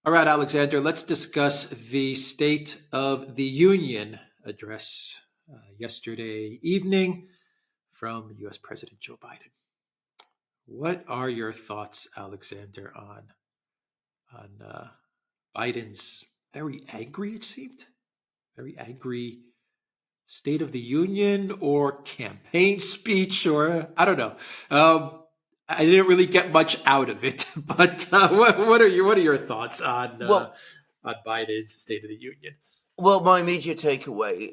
All right, Alexander, let's discuss the State of the Union address yesterday evening from US President Joe Biden. What are your thoughts, Alexander, on Biden's very angry, it seemed, very angry State of the Union or campaign speech, or I don't know. I didn't really get much out of it, but what are your thoughts Well, on Biden's State of the Union? well, my immediate takeaway,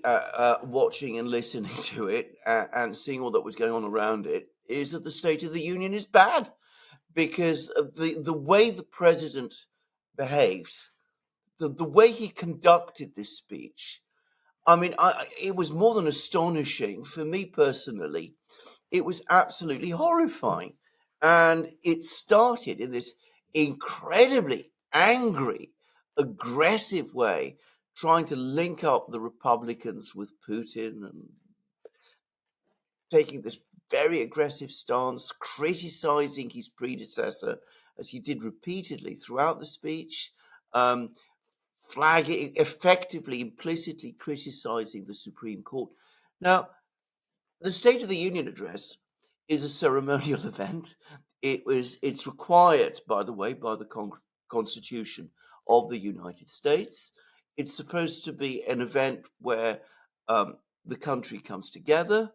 watching and listening to it and seeing all that was going on around it, is that the State of the Union is bad because of the way the president behaved, the way he conducted this speech. I mean, it was more than astonishing for me personally. It was absolutely horrifying, and it started in this incredibly angry, aggressive way, trying to link up the Republicans with Putin and taking this very aggressive stance, criticizing his predecessor, as he did repeatedly throughout the speech, um, flagging, effectively, implicitly criticizing the Supreme Court. Now, the State of the Union address is a ceremonial event. It's required, by the way, by the Constitution of the United States. It's supposed to be an event where the country comes together.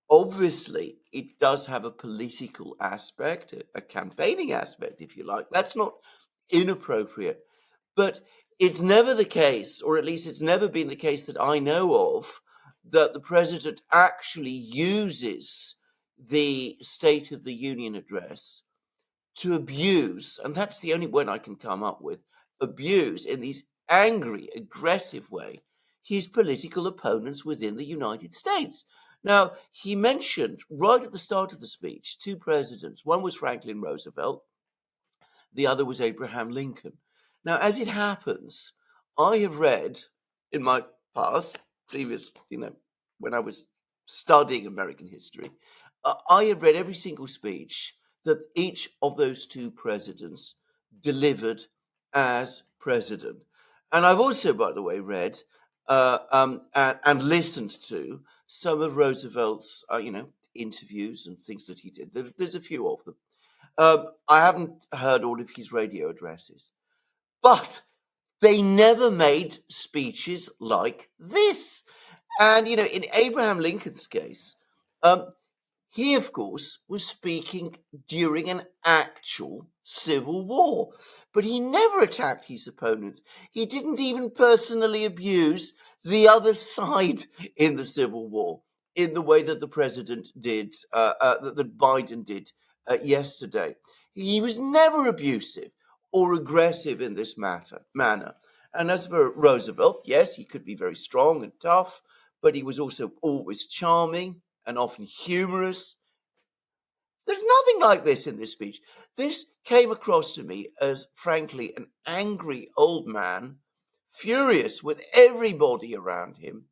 Obviously, it does have a political aspect, a campaigning aspect, if you like. That's not inappropriate. But it's never the case, or at least it's never been the case that I know of, that the president actually uses the State of the Union address to abuse, and that's the only word I can come up with, abuse in these angry, aggressive way, his political opponents within the United States. Now, he mentioned right at the start of the speech two presidents. One was Franklin Roosevelt, the other was Abraham Lincoln. Now, as it happens, I have read in my previous, when I was studying American history, I had read every single speech that each of those two presidents delivered as president. And I've also, by the way, read and listened to some of Roosevelt's, interviews and things that he did. There's a few of them. I haven't heard all of his radio addresses, but they never made speeches like this. And, in Abraham Lincoln's case, he, of course, was speaking during an actual civil war, but he never attacked his opponents. He didn't even personally abuse the other side in the civil war in the way that the president did, that Biden did yesterday. He was never abusive or aggressive in this manner. And as for Roosevelt, yes, he could be very strong and tough, but he was also always charming and often humorous. There's nothing like this in this speech. This came across to me as, frankly, an angry old man, furious with everybody around him,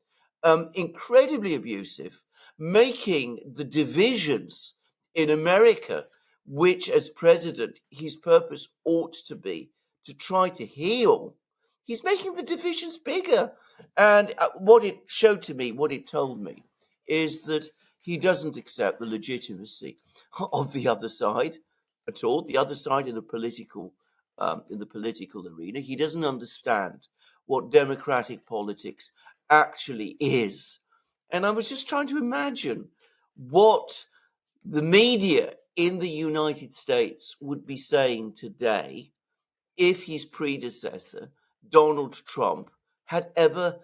incredibly abusive, making the divisions in America, which as president, his purpose ought to be to try to heal. He's making the divisions bigger. And what it showed to me, what it told me, is that he doesn't accept the legitimacy of the other side at all. The other side in the political arena, he doesn't understand what democratic politics actually is. And I was just trying to imagine what the media in the United States would be saying today if his predecessor, Donald Trump, had ever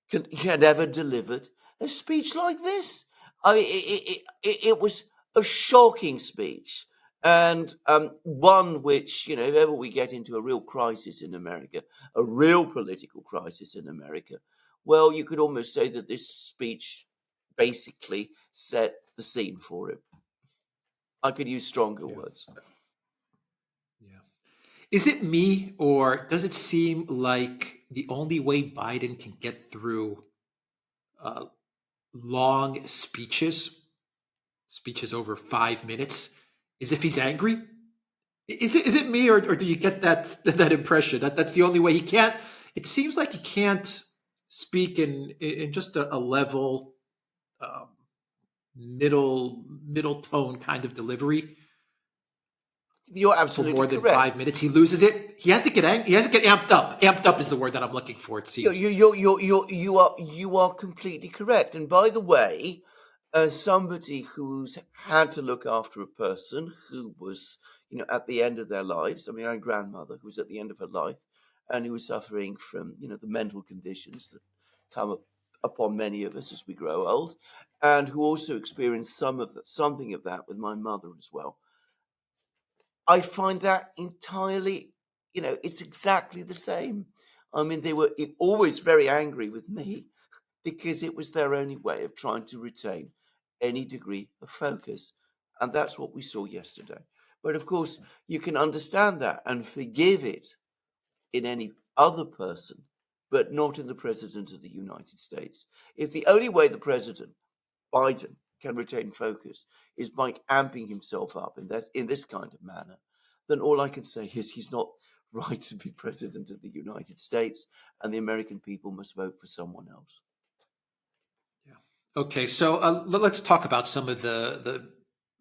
delivered a speech like this. It was a shocking speech, and one which, if ever we get into a real crisis in America, a real political crisis in America, well, you could almost say that this speech basically set the scene for it. I could use stronger words. Yeah. Is it me, or does it seem like the only way Biden can get through long speeches over 5 minutes, is if he's angry? Is it me, or do you get that impression that that's the only way he can't? It seems like he can't speak in just a level, um, middle tone kind of delivery You're for absolutely more than correct. 5 minutes. He loses it. He has to get he has to get amped up. Amped up is the word that I'm looking for. It You seems. you you are completely correct. And by the way, as somebody who's had to look after a person who was, at the end of their lives. I mean, my grandmother who was at the end of her life, and who was suffering from, the mental conditions that come upon many of us as we grow old, and who also experienced something of that with my mother as well. I find that entirely, it's exactly the same. I mean, they were always very angry with me because it was their only way of trying to retain any degree of focus. And that's what we saw yesterday. But of course, you can understand that and forgive it in any other person, but not in the President of the United States. If the only way the President, Biden, can retain focus is by amping himself up in this kind of manner, then all I can say is he's not right to be president of the United States, and the American people must vote for someone else. Yeah. Okay, so let's talk about some of the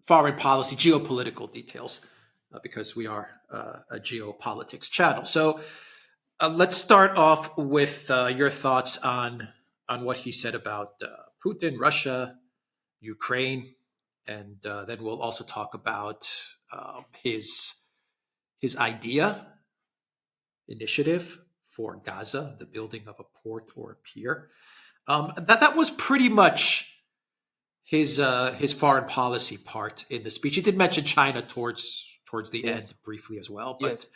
foreign policy, geopolitical details, because we are a geopolitics channel. So let's start off with your thoughts on what he said about Putin, Russia, Ukraine, and then we'll also talk about his idea initiative for Gaza, the building of a port or a pier. That was pretty much his foreign policy part in the speech. He did mention China towards the Yes, end briefly as well, but yes,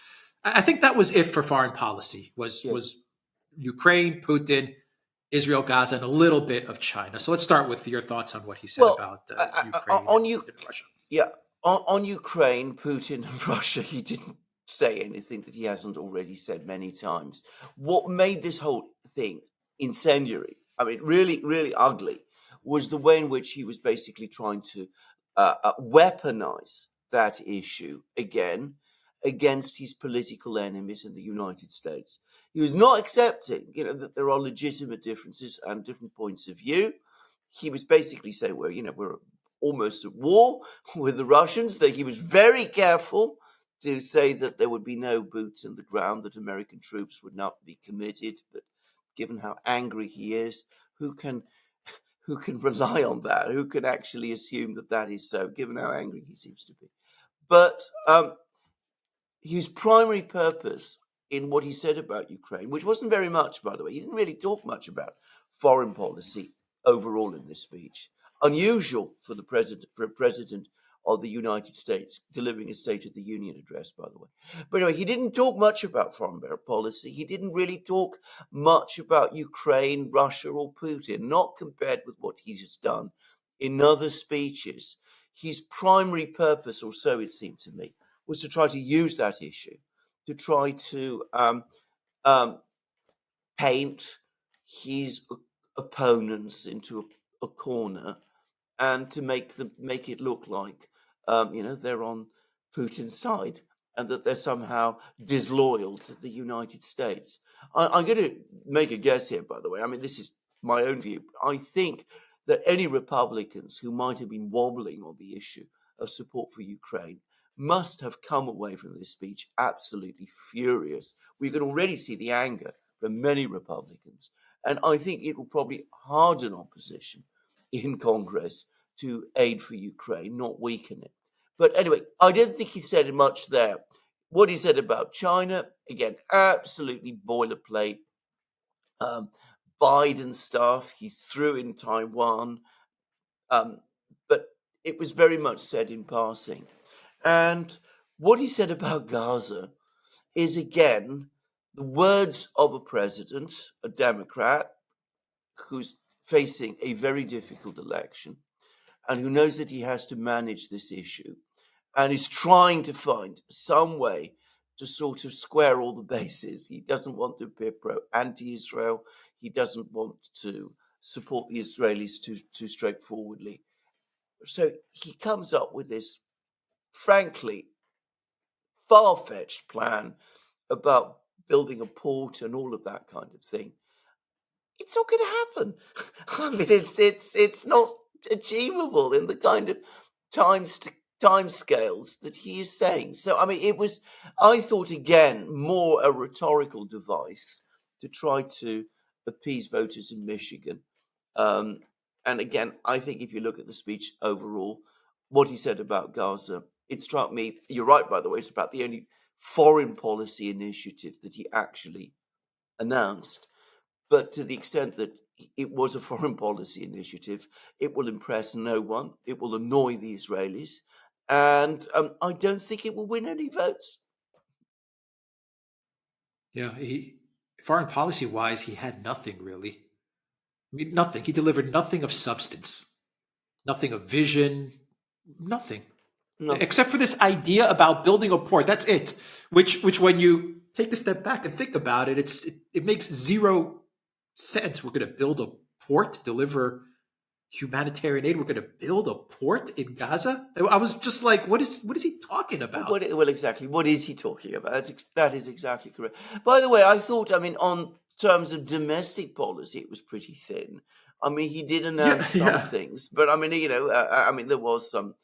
I think that was it for foreign policy. yes. Was Ukraine, Putin, Israel, Gaza, and a little bit of China. So let's start with your thoughts on what he said Well, about Ukraine and on you, Putin and Russia. yeah, on Ukraine, Putin, and Russia, he didn't say anything that he hasn't already said many times. What made this whole thing incendiary, I mean, really, really ugly, was the way in which he was basically trying to weaponize that issue again against his political enemies in the United States. He was not accepting, that there are legitimate differences and different points of view. He was basically saying, well, we're almost at war with the Russians, that he was very careful to say that there would be no boots in the ground, that American troops would not be committed. But given how angry he is, who can rely on that? Who can actually assume that that is so, given how angry he seems to be? But his primary purpose in what he said about Ukraine, which wasn't very much, by the way, he didn't really talk much about foreign policy overall in this speech. Unusual for a president of the United States delivering a State of the Union address, by the way. But anyway, he didn't talk much about foreign policy. He didn't really talk much about Ukraine, Russia, or Putin, not compared with what he has done in other speeches. His primary purpose, or so it seemed to me, was to try to use that issue to try to um, paint his opponents into a corner, and to make it look like they're on Putin's side, and that they're somehow disloyal to the United States. I'm going to make a guess here, by the way. I mean, this is my own view. I think that any Republicans who might have been wobbling on the issue of support for Ukraine must have come away from this speech absolutely furious. We can already see the anger from many Republicans, and I think it will probably harden opposition in Congress to aid for Ukraine, not weaken it. But anyway, I don't think he said much there. What he said about China, again, absolutely boilerplate. Um, Biden stuff, he threw in Taiwan, um, but it was very much said in passing. And what he said about Gaza is, again, the words of a president, a Democrat, who's facing a very difficult election, and who knows that he has to manage this issue, and is trying to find some way to sort of square all the bases. He doesn't want to be anti-Israel. He doesn't want to support the Israelis too straightforwardly. So he comes up with this, frankly, far-fetched plan about building a port and all of that kind of thing, it's not going to happen. I mean, it's not achievable in the kind of time scales that he is saying. So, I mean, it was, I thought, again, more a rhetorical device to try to appease voters in Michigan. Um, and again, I think if you look at the speech overall, what he said about Gaza, it struck me, you're right, by the way, it's about the only foreign policy initiative that he actually announced. But to the extent that it was a foreign policy initiative, it will impress no one. It will annoy the Israelis. And I don't think it will win any votes. Yeah, foreign policy wise, he had nothing really. I mean, nothing. He delivered nothing of substance, nothing of vision, nothing. No, Except for this idea about building a port. That's it. Which when you take a step back and think about it, it makes zero sense. We're going to build a port, deliver humanitarian aid. We're going to build a port in Gaza. I was just like, what is he talking about? well, exactly. What is he talking about? That is exactly correct. By the way, I thought, I mean, on terms of domestic policy, it was pretty thin. I mean, he did announce some things, but I mean, I mean, there was some,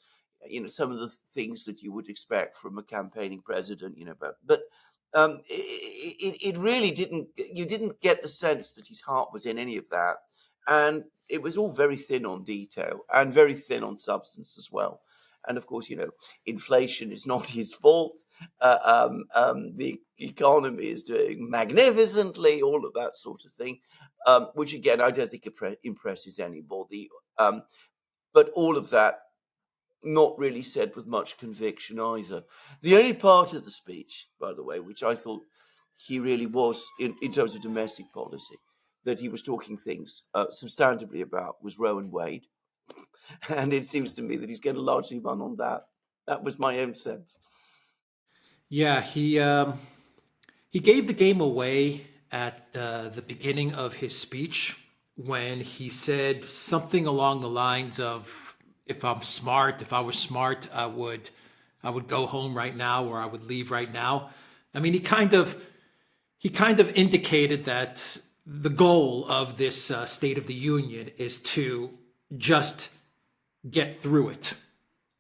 some of the things that you would expect from a campaigning president, but it really didn't. You didn't get the sense that his heart was in any of that, and it was all very thin on detail and very thin on substance as well. And of course, inflation is not his fault. The economy is doing magnificently, all of that sort of thing, which again, I don't think impresses anybody. But all of that not really said with much conviction either. The only part of the speech, by the way, which I thought he really was in terms of domestic policy, that he was talking things substantively about was Roe and Wade. And it seems to me that he's going to largely run on that. That was my own sense. Yeah, he gave the game away at the beginning of his speech when he said something along the lines of, "If I was smart, I would go home right now, or I would leave right now." I mean, he kind of indicated that the goal of this State of the Union is to just get through it.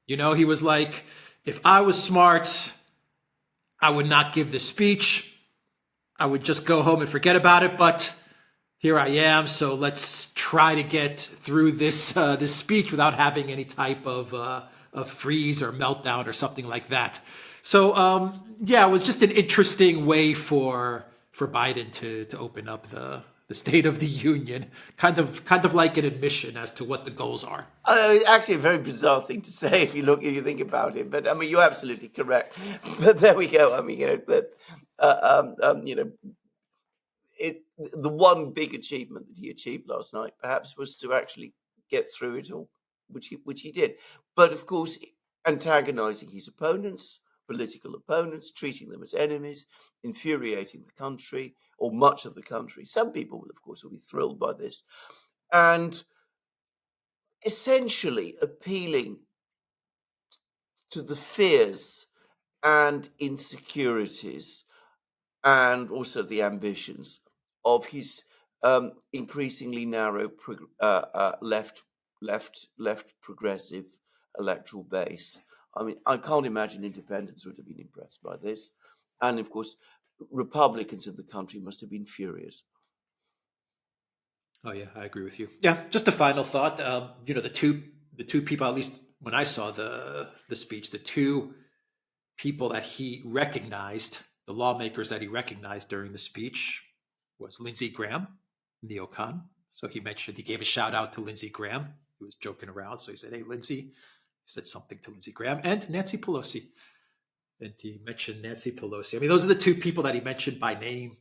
He was like, if I was smart, I would not give this speech. I would just go home and forget about it. But here I am. So let's try to get through this speech without having any type of freeze or meltdown or something like that. So it was just an interesting way for Biden to open up the State of the Union, kind of like an admission as to what the goals are. Actually, a very bizarre thing to say if you think about it. But I mean, you're absolutely correct. But there we go. I mean, the one big achievement that he achieved last night, perhaps, was to actually get through it all, which he did. But of course, antagonizing his opponents, political opponents, treating them as enemies, infuriating the country, or much of the country. Some people, of course, will be thrilled by this. And essentially appealing to the fears and insecurities and also the ambitions of his increasingly narrow left progressive electoral base. I mean, I can't imagine independents would have been impressed by this. And of course, Republicans in the country must have been furious. Oh yeah, I agree with you. Yeah, just a final thought. The two people, at least when I saw the speech, the two people that he recognized, the lawmakers that he recognized during the speech, was Lindsey Graham, neocon. So he gave a shout out to Lindsey Graham. He was joking around, so he said, "Hey, Lindsey." He said something to Lindsey Graham and Nancy Pelosi. And he mentioned Nancy Pelosi. I mean, those are the two people that he mentioned by name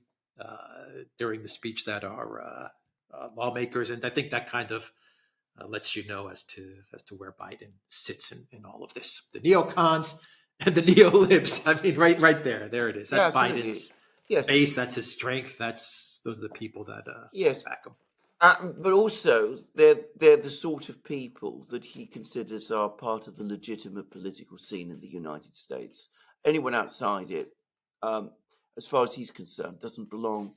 during the speech that are lawmakers, and I think that kind of lets you know as to where Biden sits in all of this. The neocons and the neolibs. I mean, right there it is. That's Biden's base. That's his strength. Those are the people that back him. But also, they're the sort of people that he considers are part of the legitimate political scene in the United States. anyone outside it, as far as he's concerned, doesn't belong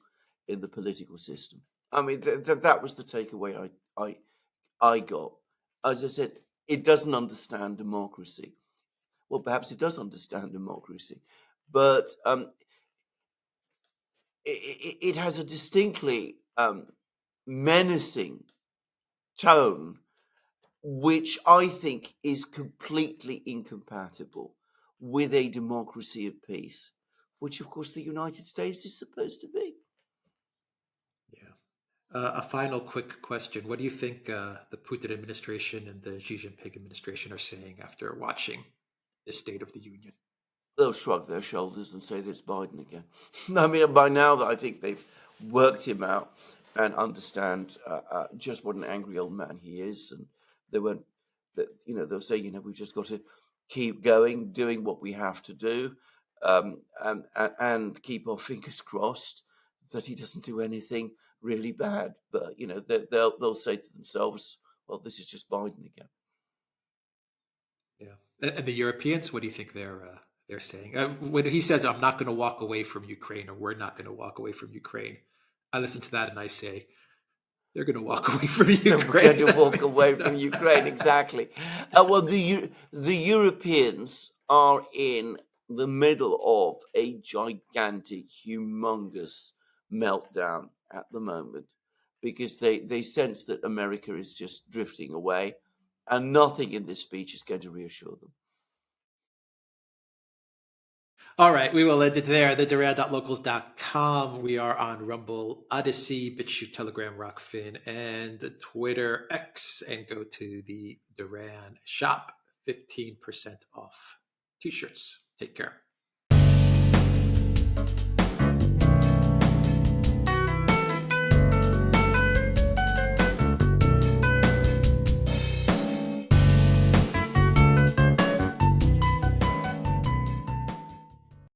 in the political system. I mean, that was the takeaway I got. As I said, it doesn't understand democracy. Well, perhaps it does understand democracy, but it has a distinctly menacing tone, which I think is completely incompatible with a democracy of peace, which, of course, the United States is supposed to be. Yeah. A final quick question. What do you think the Putin administration and the Xi Jinping administration are saying after watching the State of the Union? They'll shrug their shoulders and say that it's Biden again. I mean, by now that I think they've worked him out and understand just what an angry old man he is, and they won't. That they'll say, we've just got to keep going, doing what we have to do, and keep our fingers crossed that he doesn't do anything really bad. But they'll say to themselves, "Well, this is just Biden again." Yeah. And the Europeans, what do you think they're saying? When he says, "I'm not going to walk away from Ukraine," or "We're not going to walk away from Ukraine," I listen to that and I say, they're going to walk away from Ukraine. They're going to walk away from Ukraine, exactly. Well, the Europeans are in the middle of a gigantic, humongous meltdown at the moment because they sense that America is just drifting away, and nothing in this speech is going to reassure them. All right, we will end it there. The Duran.locals.com. We are on Rumble, ODYSEE, BitChute, Telegram, Rockfin, and Twitter X. And go to the Duran shop, 15% off t-shirts. Take care.